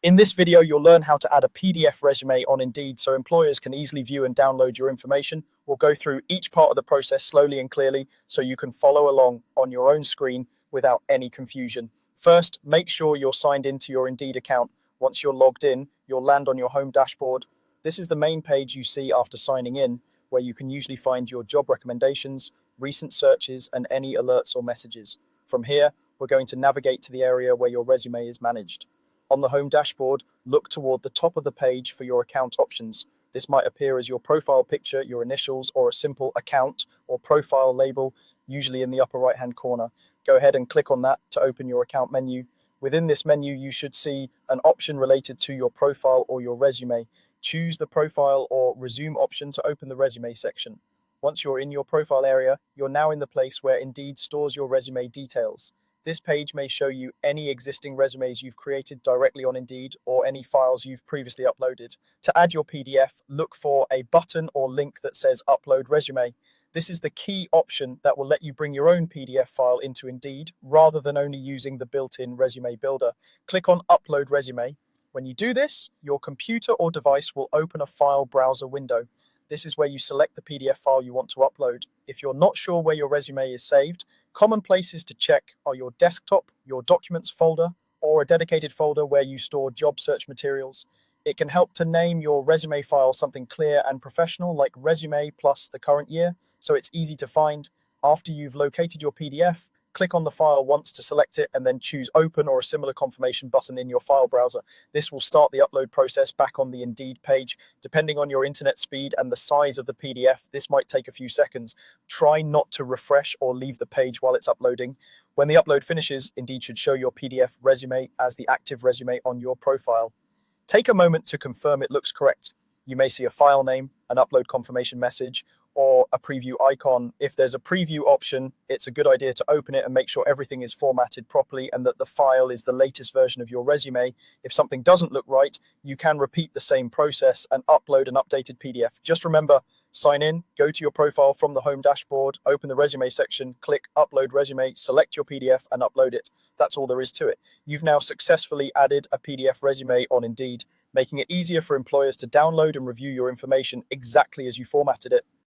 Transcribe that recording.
In this video, you'll learn how to add a PDF resume on Indeed so employers can easily view and download your information. We'll go through each part of the process slowly and clearly so you can follow along on your own screen without any confusion. First, make sure you're signed into your Indeed account. Once you're logged in, you'll land on your home dashboard. This is the main page you see after signing in, where you can usually find your job recommendations, recent searches, and any alerts or messages. From here, we're going to navigate to the area where your resume is managed. On the home dashboard, look toward the top of the page for your account options. This might appear as your profile picture, your initials, or a simple account or profile label, usually in the upper right-hand corner. Go ahead and click on that to open your account menu. Within this menu, you should see an option related to your profile or your resume. Choose the profile or resume option to open the resume section. Once you're in your profile area, you're now in the place where Indeed stores your resume details. This page may show you any existing resumes you've created directly on Indeed or any files you've previously uploaded. To add your PDF, look for a button or link that says Upload Resume. This is the key option that will let you bring your own PDF file into Indeed rather than only using the built-in resume builder. Click on Upload Resume. When you do this, your computer or device will open a file browser window. This is where you select the PDF file you want to upload. If you're not sure where your resume is saved, common places to check are your desktop, your documents folder, or a dedicated folder where you store job search materials. It can help to name your resume file something clear and professional like resume plus the current year, so it's easy to find. After you've located your PDF, click on the file once to select it and then choose Open or a similar confirmation button in your file browser. This will start the upload process back on the Indeed page. Depending on your internet speed and the size of the PDF, this might take a few seconds. Try not to refresh or leave the page while it's uploading. When the upload finishes, Indeed should show your PDF resume as the active resume on your profile. Take a moment to confirm it looks correct. You may see a file name, an upload confirmation message, or a preview icon. If there's a preview option, it's a good idea to open it and make sure everything is formatted properly and that the file is the latest version of your resume. If something doesn't look right, you can repeat the same process and upload an updated PDF. Just remember, sign in, go to your profile from the home dashboard, open the resume section, click Upload Resume, select your PDF and upload it. That's all there is to it. You've now successfully added a PDF resume on Indeed, making it easier for employers to download and review your information exactly as you formatted it.